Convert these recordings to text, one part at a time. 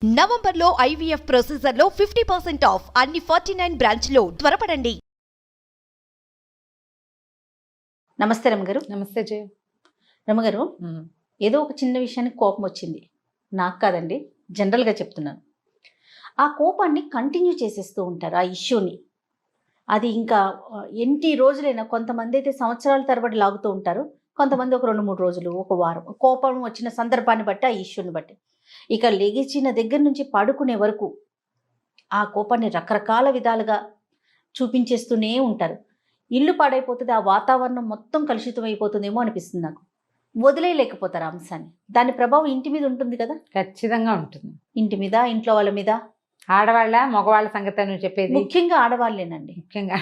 నవంబర్లో IVF ప్రొసీజర్లో 50% of అన్ని 49 బ్రాంచ్లో త్వరపడండి. నమస్తే రమగారు. నమస్తే జయ. రమగారు, ఏదో ఒక చిన్న విషయానికి కోపం వచ్చింది. నాకు కాదండి, జనరల్గా చెప్తున్నాను. ఆ కోపాన్ని కంటిన్యూ చేసేస్తూ ఉంటారు ఆ ఇష్యూని. అది ఇంకా ఎన్ని రోజులైనా, కొంతమంది అయితే సంవత్సరాల తరబడి లాగుతూ ఉంటారు, కొంతమంది ఒక 2-3 రోజులు, ఒక వారం. కోపం వచ్చిన సందర్భాన్ని బట్టి, ఆ ఇష్యూని బట్టి. ఇక లెగిచిన దగ్గర నుంచి పడుకునే వరకు ఆ కోపాన్ని రకరకాల విధాలుగా చూపించేస్తూనే ఉంటారు. ఇల్లు పాడైపోతుంది, ఆ వాతావరణం మొత్తం కలుషితం అయిపోతుందేమో అనిపిస్తుంది నాకు. వదిలేయలేకపోతారు ఆ అంశాన్ని. దాని ప్రభావం ఇంటి మీద ఉంటుంది కదా. ఖచ్చితంగా ఉంటుంది. ఇంటి మీద, ఇంట్లో వాళ్ళ మీద. ఆడవాళ్ళ మగవాళ్ళ సంగతి నువ్వు చెప్పేది? ముఖ్యంగా ఆడవాళ్ళేనండి. ముఖ్యంగా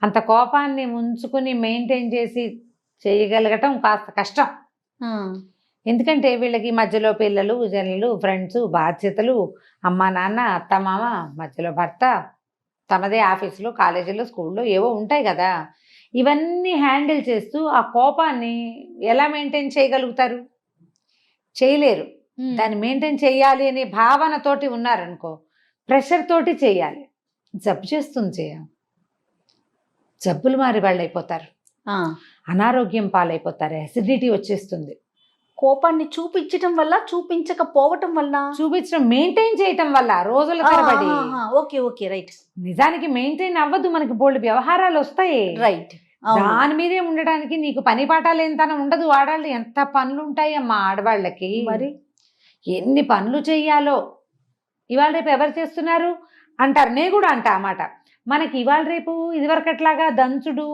అంత కోపాన్ని ఉంచుకుని మెయింటైన్ చేసి చేయగలగటం కాస్త కష్టం. ఎందుకంటే వీళ్ళకి మధ్యలో పిల్లలు, జల్లులు, ఫ్రెండ్స్, బాధ్యతలు, అమ్మ నాన్న, అత్త మామ, మధ్యలో భర్త, తమదే ఆఫీసులో, కాలేజీలో, స్కూల్లో ఏవో ఉంటాయి కదా. ఇవన్నీ హ్యాండిల్ చేస్తూ ఆ కోపాన్ని ఎలా మెయింటైన్ చేయగలుగుతారు? చేయలేరు. దాన్ని మెయింటైన్ చేయాలి అనే భావనతోటి ఉన్నారనుకో, ప్రెషర్ తోటి చేయాలి. జబ్బు చేస్తుంది చేయ. జబ్బులు మారి వాళ్ళు అయిపోతారు, అనారోగ్యం పాలైపోతారు, అసిడిటీ వచ్చేస్తుంది. కోపాన్ని చూపించటం వల్ల, చూపించకపోవటం వల్ల, చూపించడం మెయింటైన్ చేయటం వల్ల రోజుల తరబడి. Okay okay, right. నిజానికి మెయింటైన్ అవ్వదు, మనకి బోల్డ్ వ్యవహారాలు వస్తాయి. రైట్. దాని మీదే ఉండడానికి నీకు పని పాఠాలు ఎంతన ఉండదు. ఆడవాళ్ళు ఎంత పనులు ఉంటాయి అమ్మా ఆడవాళ్ళకి. మరి ఎన్ని పనులు చెయ్యాలో. ఇవాళ రేపు ఎవరు చేస్తున్నారు అంటారు. నేను కూడా అంటా అన్నమాట. మనకి ఇవాళ రేపు ఇదివరకట్లాగా దంచుడు,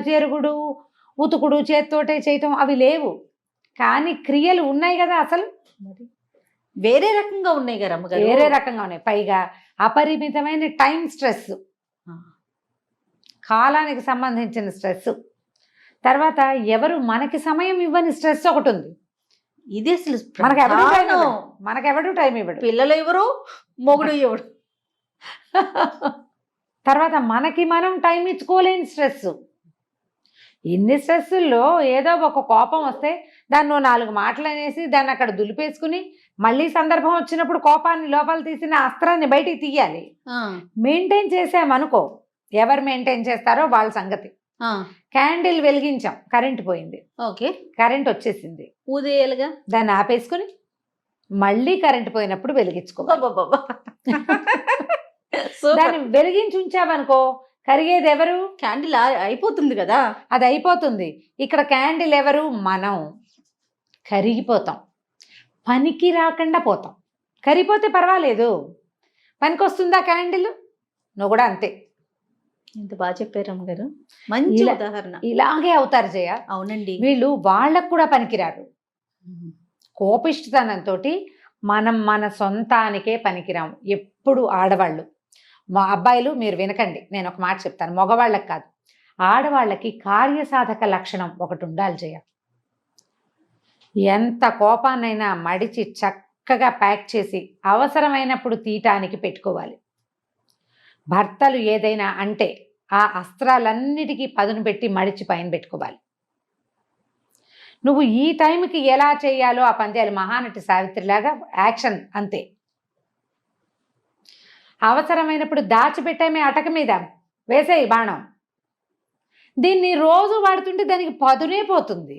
చెరుగుడు, ఉతుకుడు, చేత్తోటే చేయటం అవి లేవు. కానీ క్రియలు ఉన్నాయి కదా. అసలు మరి వేరే రకంగా ఉన్నాయి కదా అమ్మగారు. వేరే రకంగా ఉన్నాయి. పైగా అపరిమితమైన టైం స్ట్రెస్, కాలానికి సంబంధించిన స్ట్రెస్. తర్వాత ఎవరు మనకి సమయం ఇవ్వని స్ట్రెస్ ఒకటి ఉంది. ఇది అసలు మనకెవడు టైం ఇవ్వడు. పిల్లలు ఎవరు, మొగుడు ఎవడు. తర్వాత మనకి మనం టైం ఇచ్చుకోలేని స్ట్రెస్. ఇన్ని స్ట్రెస్సుల్లో ఏదో ఒక కోపం వస్తే దాన్ని 4 మాటలు అనేసి దాన్ని అక్కడ దులిపేసుకుని మళ్ళీ సందర్భం వచ్చినప్పుడు కోపాన్ని లోపల తీసిన అస్త్రాన్ని బయటికి తీయాలి. మెయింటైన్ చేసామనుకో, ఎవరు మెయింటైన్ చేస్తారో వాళ్ళ సంగతి. క్యాండిల్ వెలిగించాం, కరెంట్ పోయింది. ఓకే, కరెంట్ వచ్చేసింది, ఊదేయాలిగా. దాన్ని ఆపేసుకుని మళ్ళీ కరెంట్ పోయినప్పుడు వెలిగించుకో. దాన్ని వెలిగించి ఉంచామనుకో, కరిగేది ఎవరు? క్యాండిల్ అయిపోతుంది కదా. అది అయిపోతుంది. ఇక్కడ క్యాండిల్ ఎవరు? మనం. కరిగిపోతాం, పనికి రాకుండా పోతాం. కరిగిపోతే పర్వాలేదు, పనికి వస్తుందా క్యాండిల్? నువ్వు కూడా అంతే. ఎంత బాగా చెప్పారు అమ్మగారు, మంచి ఉదాహరణ. ఇలాగే అవుతారు జయ. అవునండి. వీళ్ళు వాళ్ళకు కూడా పనికిరారు. కోపిష్టతనంతో మనం మన సొంతానికే పనికిరాము ఎప్పుడు. ఆడవాళ్ళు, మా అబ్బాయిలు మీరు వినకండి, నేను ఒక మాట చెప్తాను. మగవాళ్ళకి కాదు, ఆడవాళ్ళకి కార్యసాధక లక్షణం ఒకటి ఉండాలి జయ. ఎంత కోపాన్నైనా మడిచి చక్కగా ప్యాక్ చేసి అవసరమైనప్పుడు తీయటానికి పెట్టుకోవాలి. భర్తలు ఏదైనా అంటే ఆ అస్త్రాలన్నిటికీ పదును పెట్టి మడిచి పైన పెట్టుకోవాలి. నువ్వు ఈ టైంకి ఎలా చేయాలో ఆ పని చేయాలి. మహానటి సావిత్రిలాగా యాక్షన్ అంతే. అవసరమైనప్పుడు దాచిపెట్టేమే అటక మీద వేసేయి బాణం. దీన్ని రోజు వాడుతుంటే దానికి పదునే పోతుంది.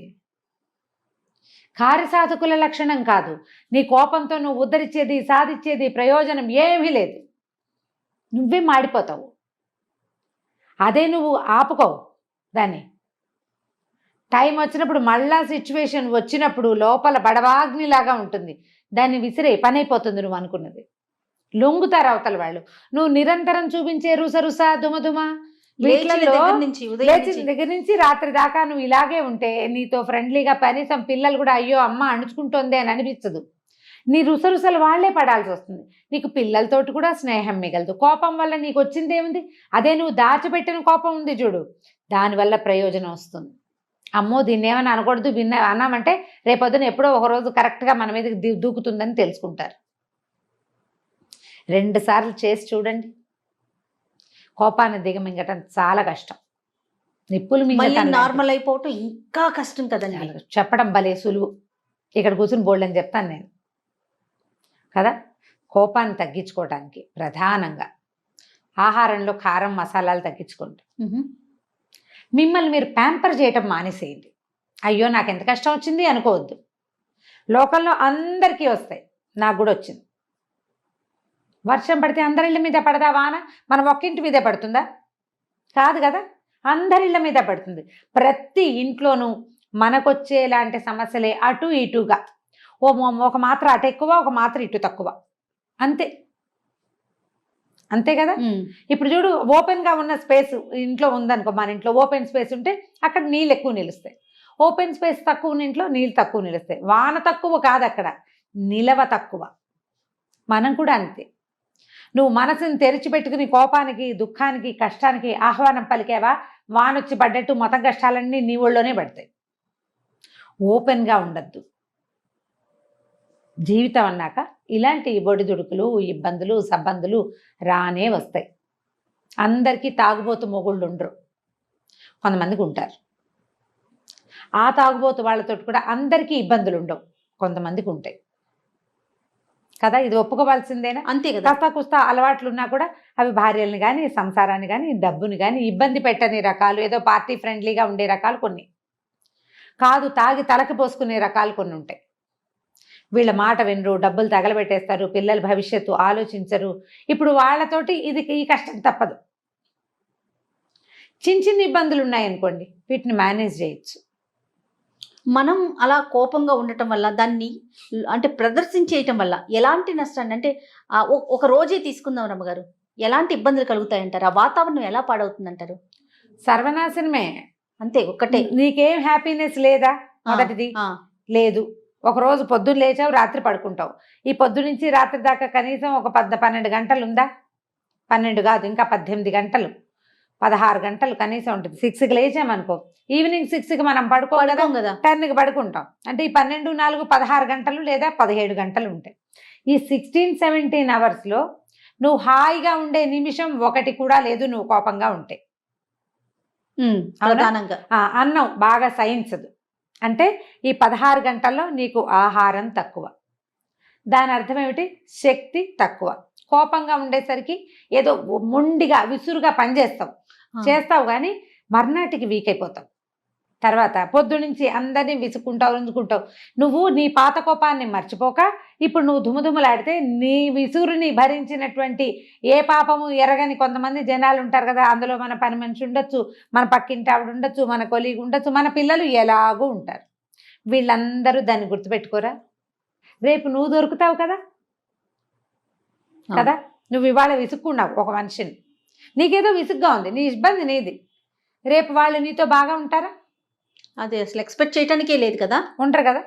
కార్యసాధకుల లక్షణం కాదు. నీ కోపంతో నువ్వు ఉద్ధరించేది, సాధించేది ప్రయోజనం ఏమీ లేదు. నువ్వే మాడిపోతావు. అదే నువ్వు ఆపుకోవు దాన్ని. టైం వచ్చినప్పుడు, మళ్ళా సిచ్యువేషన్ వచ్చినప్పుడు లోపల బడవాగ్నిలాగా ఉంటుంది, దాన్ని విసిరే పని అయిపోతుంది నువ్వు అనుకున్నది. లొంగుతారు అవతల వాళ్ళు. నువ్వు నిరంతరం చూపించే రుసరుస, దుమదుమ, లేచిన దగ్గర నుంచి రాత్రి దాకా నువ్వు ఇలాగే ఉంటే నీతో ఫ్రెండ్లీగా కనీసం పిల్లలు కూడా అయ్యో అమ్మ అణుచుకుంటోంది అని అనిపించదు. నీ రుసరుసలు వాళ్లే పడాల్సి వస్తుంది. నీకు పిల్లలతోటి కూడా స్నేహం మిగలదు. కోపం వల్ల నీకు వచ్చింది ఏముంది? అదే నువ్వు దాచిపెట్టిన కోపం ఉంది చూడు, దానివల్ల ప్రయోజనం వస్తుంది. అమ్మో దీన్ని ఏమని అనకూడదు, అన్నామంటే రేపొద్దున ఎప్పుడో ఒకరోజు కరెక్ట్గా మన మీదకి దూకుతుందని తెలుసుకుంటారు. 2 సార్లు చేసి చూడండి. కోపాన్ని దిగమింగటం చాలా కష్టం. నిప్పులు మింగటం నార్మల్ అయిపోవటం ఇంకా కష్టం కదండి. చెప్పడం భలే సులువు. ఇక్కడ కూర్చుని బోల్డ్ అని చెప్తాను నేను. కదా. కోపాన్ని తగ్గించుకోవడానికి ప్రధానంగా ఆహారంలో కారం మసాలాలు తగ్గించుకోండి. మిమ్మల్ని మీరు ప్యాంపర్ చేయటం మానేసేయండి. అయ్యో నాకు ఎంత కష్టం వచ్చింది అనుకోవద్దు. లోకంలో అందరికీ వస్తాయి, నాకు కూడా వచ్చింది. వర్షం పడితే అందరిళ్ళ మీద పడదా వాన? మనం ఒక్కింటి మీదే పడుతుందా? కాదు కదా, అందరిళ్ళ మీద పడుతుంది. ప్రతి ఇంట్లోనూ మనకొచ్చేలాంటి సమస్యలే అటు ఇటుగా, ఒక మాత్ర అటు ఎక్కువ, ఒక మాత్ర ఇటు తక్కువ, అంతే అంతే కదా. ఇప్పుడు చూడు, ఓపెన్గా ఉన్న స్పేస్ ఇంట్లో ఉందనుకో, మన ఇంట్లో ఓపెన్ స్పేస్ ఉంటే అక్కడ నీళ్ళు ఎక్కువ నిలుస్తాయి. ఓపెన్ స్పేస్ తక్కువ ఉన్న ఇంట్లో నీళ్ళు తక్కువ నిలుస్తాయి. వాన తక్కువ కాదు, అక్కడ నిలవ తక్కువ. మనం కూడా అంతే. నువ్వు మనసుని తెరిచిపెట్టుకుని కోపానికి, దుఃఖానికి, కష్టానికి ఆహ్వానం పలికావా, వానొచ్చి పడ్డట్టు మొత్తం కష్టాలన్నీ నీ ఒళ్ళోనే పడతాయి. ఓపెన్గా ఉండద్దు. జీవితం అన్నాక ఇలాంటి బొడిదుడుకులు, ఇబ్బందులు, సబ్బందులు రానే వస్తాయి. అందరికీ తాగుబోతు మొగుళ్ళు ఉండరు, కొంతమందికి ఉంటారు. ఆ తాగుబోతు వాళ్ళతో కూడా అందరికీ ఇబ్బందులు ఉండవు, కొంతమందికి ఉంటాయి కదా. ఇది ఒప్పుకోవాల్సిందేనా? అంతే కదా. కాస్త కుస్తా అలవాట్లు ఉన్నా కూడా అవి భార్యల్ని కానీ, సంసారాన్ని కానీ, డబ్బుని కానీ ఇబ్బంది పెట్టని రకాలు, ఏదో పార్టీ ఫ్రెండ్లీగా ఉండే రకాలు కొన్ని, కాదు తాగి తలకి పోసుకునే రకాలు కొన్ని ఉంటాయి. వీళ్ళ మాట వినరు, డబ్బులు తగలబెట్టేస్తారు, పిల్లల భవిష్యత్తు ఆలోచించరు. ఇప్పుడు వాళ్ళతోటి ఈ కష్టం తప్పదు. చిన్న ఇబ్బందులు ఉన్నాయనుకోండి, వీటిని మేనేజ్ చేయొచ్చు. మనం అలా కోపంగా ఉండటం వల్ల, దాన్ని అంటే ప్రదర్శించేయటం వల్ల ఎలాంటి నష్టాన్ని, అంటే ఒక రోజే తీసుకుందాం రమ్మగారు, ఎలాంటి ఇబ్బందులు కలుగుతాయంటారు? ఆ వాతావరణం ఎలా పాడవుతుందంటారు? సర్వనాశనమే. అంతే, ఒక్కటే. నీకేం హ్యాపీనెస్ లేదా? మొదటిది లేదు. ఒకరోజు పొద్దున్న లేచావు, రాత్రి పడుకుంటావు. ఈ పొద్దు నుంచి రాత్రి దాకా కనీసం ఒక 10-12 గంటలు ఉందా? 12 కాదు, ఇంకా 18 గంటలు, 16 గంటలు కనీసం ఉంటుంది. 6కి లేచామనుకో, ఈవినింగ్ 6కి మనం పడుకోం కదా, 10కి పడుకుంటాం. అంటే ఈ 12, 4, 16 గంటలు లేదా 17 గంటలు ఉంటాయి. ఈ 16-17 అవర్స్లో నువ్వు హాయిగా ఉండే నిమిషం ఒకటి కూడా లేదు, నువ్వు కోపంగా ఉంటే. ప్రధానంగా అన్నం బాగా సహించదు. అంటే ఈ 16 గంటల్లో నీకు ఆహారం తక్కువ. దాని అర్థం ఏమిటి? శక్తి తక్కువ. కోపంగా ఉండేసరికి ఏదో మొండిగా విసురుగా చేస్తావు కానీ మర్నాటికి వీక్ అయిపోతావు. తర్వాత పొద్దు నుంచి అందరినీ విసుకుంటావు. నువ్వు నీ పాత కోపాన్ని మర్చిపోక ఇప్పుడు నువ్వు దుమ్ములాడితే నీ విసురుని భరించినటువంటి ఏ పాపము ఎరగని కొంతమంది జనాలు ఉంటారు కదా. అందులో మన పని మనిషి ఉండొచ్చు, మన పక్కింటి ఆవిడ ఉండొచ్చు, మన కొలీగ్ ఉండొచ్చు, మన పిల్లలు ఎలాగూ ఉంటారు. వీళ్ళందరూ దాన్ని గుర్తుపెట్టుకోరా? రేపు నువ్వు దొరుకుతావు కదా. నువ్వు ఇవాళ విసుక్కున్నావు ఒక మనిషిని, నీకేదో విసుగ్గా ఉంది, నీ ఇబ్బంది నీది. రేపు వాళ్ళు నీతో బాగా ఉంటారా? అది అసలు ఎక్స్పెక్ట్ చేయడానికే లేదు కదా. ఉండరు కదా.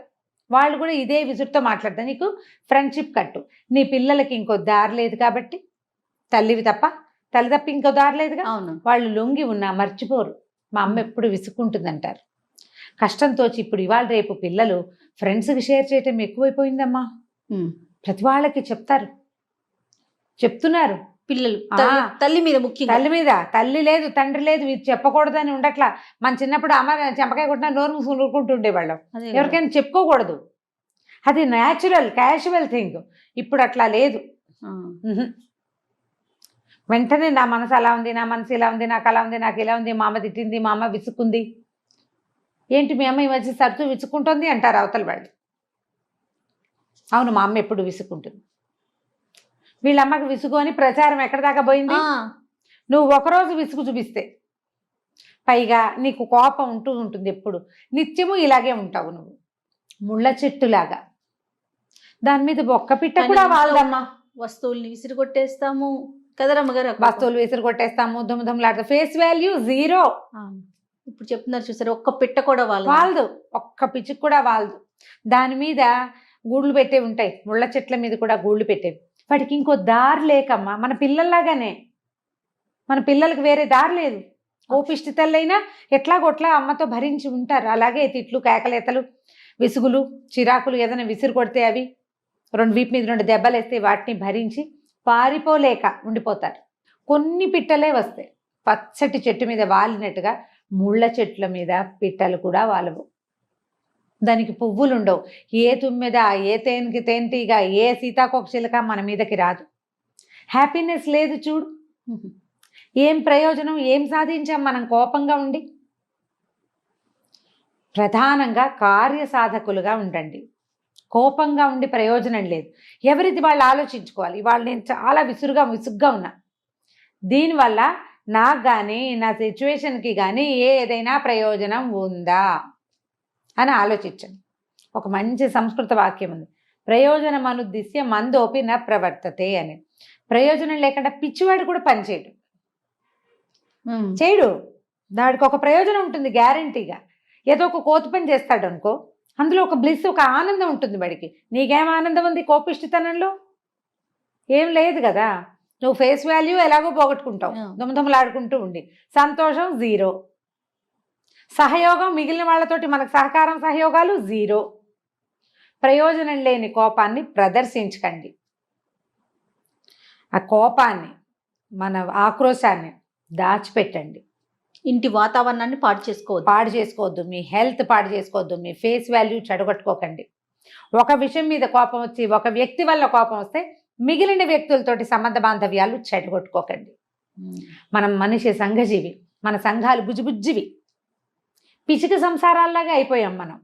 వాళ్ళు కూడా ఇదే విసురుతో మాట్లాడతారు. నీకు ఫ్రెండ్షిప్ కట్టు. నీ పిల్లలకి ఇంకో దారి లేదు కాబట్టి, తల్లి తప్ప ఇంకో దారి లేదుగా. అవును. వాళ్ళు లొంగి ఉన్నా మర్చిపోరు. మా అమ్మ ఎప్పుడు విసుక్కుంటుందంటారు. కష్టంతో ఇప్పుడు ఇవాళ రేపు పిల్లలు ఫ్రెండ్స్కి షేర్ చేయటం ఎక్కువైపోయిందమ్మా. ప్రతి వాళ్ళకి చెప్తున్నారు పిల్లలు. తల్లి మీద ముఖ్యంగా, తల్లి లేదు, తండ్రి లేదు, ఇది చెప్పకూడదని ఉండట్లా. మన చిన్నప్పుడు అమ్మ చెంపకాయ కొట్టినా నోరు మూసుకుని ఊరుకుంటుండేవాళ్ళం. ఎవరికైనా చెప్పుకోకూడదు, అది న్యాచురల్ క్యాజువల్ థింగ్. ఇప్పుడు అట్లా లేదు. వెంటనే నా మనసు అలా ఉంది, నా మనసు ఇలా ఉంది, నాకు అలా ఉంది, నాకు ఇలా ఉంది, మా అమ్మ తిట్టింది, మా అమ్మ విసుక్కుంది. ఏంటి మీ అమ్మ ఈ మధ్య సరుతూ విసుక్కుంటుంది అంటారు అవతల వాళ్ళు. అవును, మా అమ్మ ఎప్పుడు విసుక్కుంటుంది. వీళ్ళమ్మకి విసుగు అని ప్రచారం ఎక్కడ దాకా పోయింది. నువ్వు ఒకరోజు విసుగు చూపిస్తే, పైగా నీకు కోపం ఉంటుంది ఎప్పుడు, నిత్యము ఇలాగే ఉంటావు నువ్వు, ముళ్ళ చెట్టులాగా. దాని మీద ఒక్క పిట్ట కూడా వాళ్ళదమ్మా. వస్తువుల్ని విసిరి కొట్టేస్తాము కదరమ్మగారు, వస్తువులు విసిరి కొట్టేస్తాము, దుమ్ములాడతాం, ఫేస్ వాల్యూ 0. ఇప్పుడు చెప్తున్నారు చూసారు, ఒక్క పిట్ట కూడా వాళ్ళదు, ఒక్క పిచ్చుకు కూడా వాళ్ళదు. దాని మీద గూళ్ళు పెట్టే ఉంటాయి, ముళ్ళ చెట్ల మీద కూడా గూళ్ళు పెట్టేవి. వాటికి ఇంకో దారి లేకమ్మా. మన పిల్లల్లాగానే, మన పిల్లలకు వేరే దారి లేదు. కోపిష్టి తల్లైనా ఎట్లాగొట్లా అమ్మతో భరించి ఉంటారు. అలాగే తిట్లు, కేకలేతలు, విసుగులు, చిరాకులు, ఏదైనా విసిరు కొడితే అవి 2 వీపు మీద 2 దెబ్బలు వేస్తే వాటిని భరించి పారిపోలేక ఉండిపోతారు. కొన్ని పిట్టలే వస్తాయి. పచ్చటి చెట్టు మీద వాలినట్టుగా ముళ్ళ చెట్ల మీద పిట్టలు కూడా వాలవు. దానికి పువ్వులు ఉండవు. ఏ తుమ్మెద, ఏ తేనెకి తేనెటీగ, ఏ సీతాకోక చిలుక మన మీదకి రాదు. హ్యాపీనెస్ లేదు చూడు. ఏం ప్రయోజనం, ఏం సాధించాం మనం కోపంగా ఉండి? ప్రధానంగా కార్యసాధకులుగా ఉండండి. కోపంగా ఉండి ప్రయోజనం లేదు. ఎవరిది వాళ్ళు ఆలోచించుకోవాలి. ఇవాళ నేను చాలా విసుగ్గా ఉన్నా, దీనివల్ల నాకు కానీ నా సిచ్యువేషన్కి కానీ ఏదైనా ప్రయోజనం ఉందా అని ఆలోచించండి. ఒక మంచి సంస్కృత వాక్యం ఉంది, ప్రయోజనం అనుద్దిశ్య మందోపి న ప్రవర్తతే అని. ప్రయోజనం లేకుండా పిచ్చివాడు కూడా పనిచేయడు, చేయడు. దానికి ఒక ప్రయోజనం ఉంటుంది గ్యారంటీగా. ఏదో ఒక కోతి పని చేస్తాడు అనుకో, అందులో ఒక బ్లిస్, ఒక ఆనందం ఉంటుంది వాడికి. నీకేం ఆనందం ఉంది కోపిష్టితనంలో? ఏం లేదు కదా. నువ్వు ఫేస్ వాల్యూ ఎలాగో పోగొట్టుకుంటావు, దుమదుమలాడుకుంటూ ఉండి. సంతోషం జీరో, సహయోగం మిగిలిన వాళ్ళతోటి మనకు సహకారం సహయోగాలు జీరో. ప్రయోజనం లేని కోపాన్ని ప్రదర్శించకండి. ఆ కోపాన్ని, మన ఆక్రోశాన్ని దాచిపెట్టండి. ఇంటి వాతావరణాన్ని పాడు చేసుకోవద్దు, మీ హెల్త్ పాడు చేసుకోవద్దు, మీ ఫేస్ వాల్యూ చెడగొట్టుకోకండి. ఒక విషయం మీద కోపం వచ్చి, ఒక వ్యక్తి వల్ల కోపం వస్తే మిగిలిన వ్యక్తులతోటి సంబంధ బాంధవ్యాలు చెడగొట్టుకోకండి. మనం మనిషి సంఘజీవి, మన సంఘాలు బుజ్జిబుజ్జివి, పిచ్చిక సంసారాల్లాగా అయిపోయాం మనం.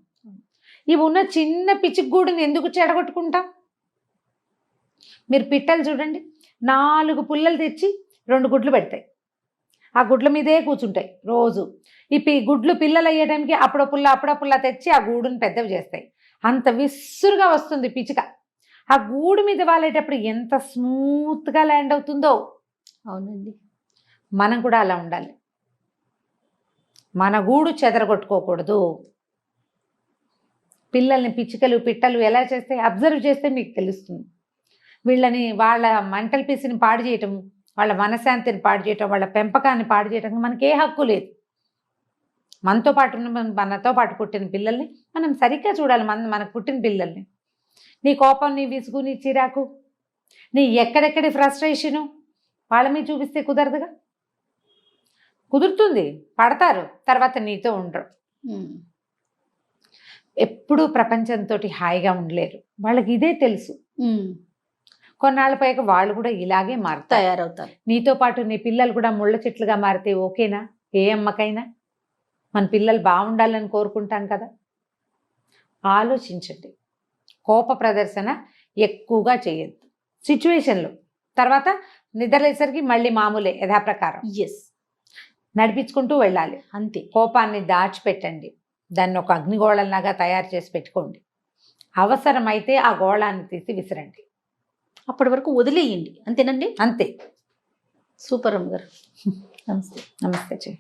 ఇవి ఉన్న చిన్న పిచ్చిగూడుని ఎందుకు చెడగొట్టుకుంటాం? మీరు పిట్టలు చూడండి, 4 పుల్లలు తెచ్చి 2 గుడ్లు పెడతాయి. ఆ గుడ్ల మీదే కూర్చుంటాయి రోజు. ఈ గుడ్లు పిల్లలు అయ్యే టైంకి అప్పుడో పుల్ల తెచ్చి ఆ గూడుని పెద్దవి చేస్తాయి. అంత విసురుగా వస్తుంది పిచ్చిక. ఆ గూడు మీద వాలేటప్పుడు ఎంత స్మూత్గా ల్యాండ్ అవుతుందో. అవునండి, మనం కూడా అలా ఉండాలి. మన గూడు చెదరగొట్టుకోకూడదు. పిల్లల్ని పిచ్చికలు పిట్టలు ఎలా చేస్తే అబ్జర్వ్ చేస్తే మీకు తెలుస్తుంది. వీళ్ళని, వాళ్ళ మెంటల్ పీస్ని పాడు చేయటం, వాళ్ళ మనశ్శాంతిని పాడు చేయటం, వాళ్ళ పెంపకాన్ని పాడు చేయటం మనకే హక్కు లేదు. మనతో పాటు పుట్టిన పిల్లల్ని మనం సరిగ్గా చూడాలి. మనకు పుట్టిన పిల్లల్ని. నీ కోపం, నీ విసుగు, నీ చిరాకు, నీ ఎక్కడెక్కడి ఫ్రస్ట్రేషను వాళ్ళ మీద చూపిస్తే కుదరదుగా. కుదురుతుంది, పడతారు, తర్వాత నీతో ఉండరు. ఎప్పుడూ ప్రపంచంతో హాయిగా ఉండలేరు. వాళ్ళకి ఇదే తెలుసు. కొన్నాళ్ళ పైకి వాళ్ళు కూడా ఇలాగే తయారవుతారు. నీతో పాటు నీ పిల్లలు కూడా ముళ్ళ చెట్లుగా మారితే ఓకేనా? ఏ అమ్మకైనా మన పిల్లలు బాగుండాలని కోరుకుంటాం కదా. ఆలోచించండి. కోప ప్రదర్శన ఎక్కువగా చేయొద్దు సిచ్యువేషన్లో. తర్వాత నిద్రలేసరికి మళ్ళీ మామూలే, యథాప్రకారం నడిపించుకుంటూ వెళ్ళాలి. అంతే. కోపాన్ని దాచిపెట్టండి, దాన్ని ఒక అగ్నిగోళంలాగా తయారు చేసి పెట్టుకోండి. అవసరమైతే ఆ గోళాన్ని తీసి విసిరండి. అప్పటి వరకు వదిలేయండి. అంతేనండి? అంతే. సూపర్ అమ్మ గారు. నమస్తే. నమస్తే చెయ్యి.